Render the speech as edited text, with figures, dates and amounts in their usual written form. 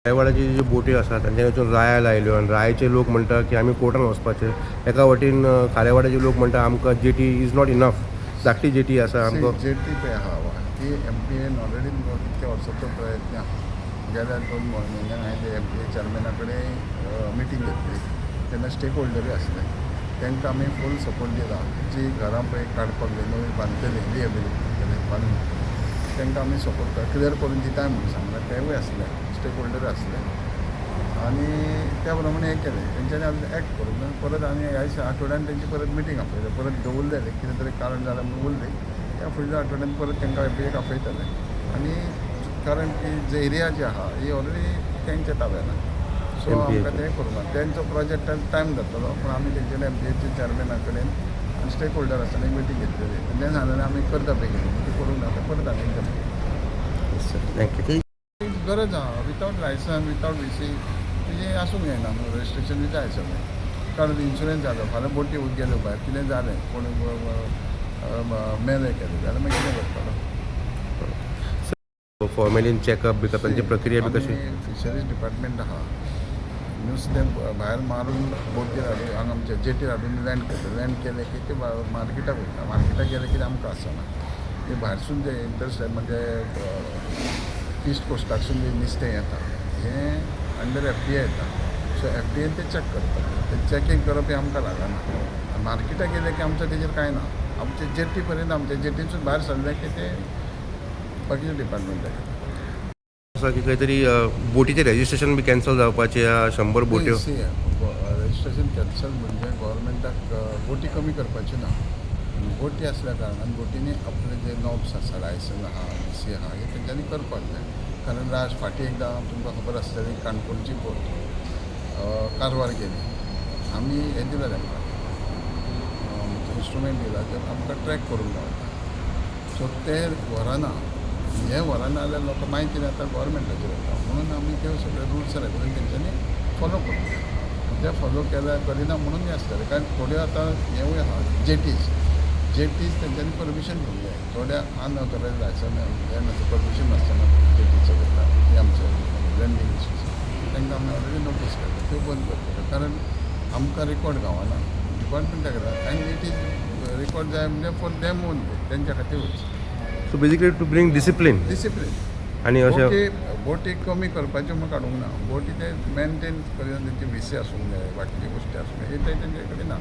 रायवाड्याची जी बोटी असतात तांच्या कडच्यान राया लायल्यो आनी रायाचे लोक म्हणटा की आमी कोर्टान वचपाचे. एका वाटेन खारेवाड्याचे लोक म्हणटा आमकां जेटी इज नॉट इनफ. धाकटी जेटी आसा आमकां. जेटी पळय आहा ती MPAन ऑलरेडी कितक्या वर्साचो प्रयत्न आहा. गेल्या 2 म्हयन्यान हांवें MPA चॅरमॅना कडेन मिटींग घेतली तेन्ना स्टेक होल्डरूय आसले. तांकां आमी फूल सपोर्ट दिला. जी घरां पळय काडपाक जाय नवी बांदतली रिहेबिलिटेट केले बांदून तांकां आमी सपोर्ट करता क्लियर करून दिताय म्हणून सांगला. तेवूय आसले स्टेक होल्डर आसले आनी त्या प्रमाणे हें केलें तेंच्यांनी आमी एक्ट करून परत आनी ह्या आठवड्यान तेंची परत मिटींग आपयली. परत दवरलेले कितें तरी कारण जालें म्हणून उरली. त्या फुडल्या आठवड्यान परत तांकां MPAक आपयतले आनी कारण की जो एरिया जी आहा ही ऑलरेडी तेंच्या ताब्यान आहा. सो आमकां तें करूंक ना. तेंचो प्रोजेक्टान टायम जातलो पूण आमी तेंच्यानी MPAच्या चॅरमॅना कडेन आनी स्टेक होल्डर आसताना एक मिटींग घेतलेली तें सांगलेलें आमी करता बेगीन ती करूंक ना तें परत आनी एकदां थँक्यू. गरज आहा. विथावट लायसन विथावट VC तुजें आसूंक जायना न्हू. रजिस्ट्रेशन बी जाय सगळें. कारण इन्शुरन्स जालो फाल्यां बोटी गेल्यो भायर कितें जालें कोण मेलें केलें जाल्यार मागीर कितें करतलो. फॉर्मेलीन चॅकअप बी तांची प्रक्रिया बी कशी. फिशरीज डिपार्टमेंट आहा. नुस्तें भायर मारून बोटीर हाडून हांगा आमच्या जेटीर हाडून लँड केलें की ते मार्केटाक वयता. मार्केटाक गेले कितें आमकां आसना. ते भायरसून जे इंटरस्टेट म्हणजे ईस्ट कोस्टाकसून जे नुस्तें येता हें अंडर FTA येता. सो FTA ते चॅक करता. ते चॅकींग करप हें आमकां लागना. मार्केटाक गेले की आमचें तेजेर कांय ना. आमचे जेटी पर्यंत आमच्या जेटीनसून भायर सरले की ते बाकीचे डिपार्टमेंटाक आसा की खंय तरी बोटीचें रजिस्ट्रेशन बी कॅन्सल जावपाचें 100 बोट्यो. रजिस्ट्रेशन कॅन्सल म्हणजे गव्हर्मेंटाक बोटी कमी करपाची ना. बोटी असल्या कारणान बोटींनी आपले जे नॉब्स आसा लायसन आहा VC आहा हे तेंच्यांनी करपाक जाय. कारण फाटीं एकदां तुमकां खबर आसतली काणकोणची बोट कारवार गेली. आमी हें दिलें तांकां इंस्ट्रुमेंट दिला ते आमकां ट्रॅक करूंक गावता. सो ते व्हरना. हे व्हरना जाल्यार लोकां माहिती आतां गव्हर्मेंटाचेर वता म्हणून आमी ते सगळे रुल्स रेगुलेशन तेंच्यांनी फॉलो करूंक जाय. ते फॉलो केल्यार करिना म्हणून हें आसतलें. कारण थोड्यो आतां हेवूय आहा जेटीज तेंच्यांनी परमिशन घेवंक जाय. थोड्या अनऑथोरायज लायसन परमिशन नासतना जेटीचो घेता ती आमचे लँडिंग इंस्टिट्यूशन तांकां आमी ऑलरेडी नोटीस केला त्यो बंद करतले. कारण आमकां रिकॉर्ड गावना डिपार्टमेंटाक आनी इट इज रिकॉर्ड जाय म्हणजे फॉर दॅम ओनली तेंच्या खातीरूच. So basically to bring discipline आनी अशें बोटी कमी करपाचें म्हूण काडूंक ना. बोटी ते मेनटेन करून तेंची VC आसूंक जाय बाकीच्यो गोश्टी आसूंक जाय हे तेंचे कडेन ना.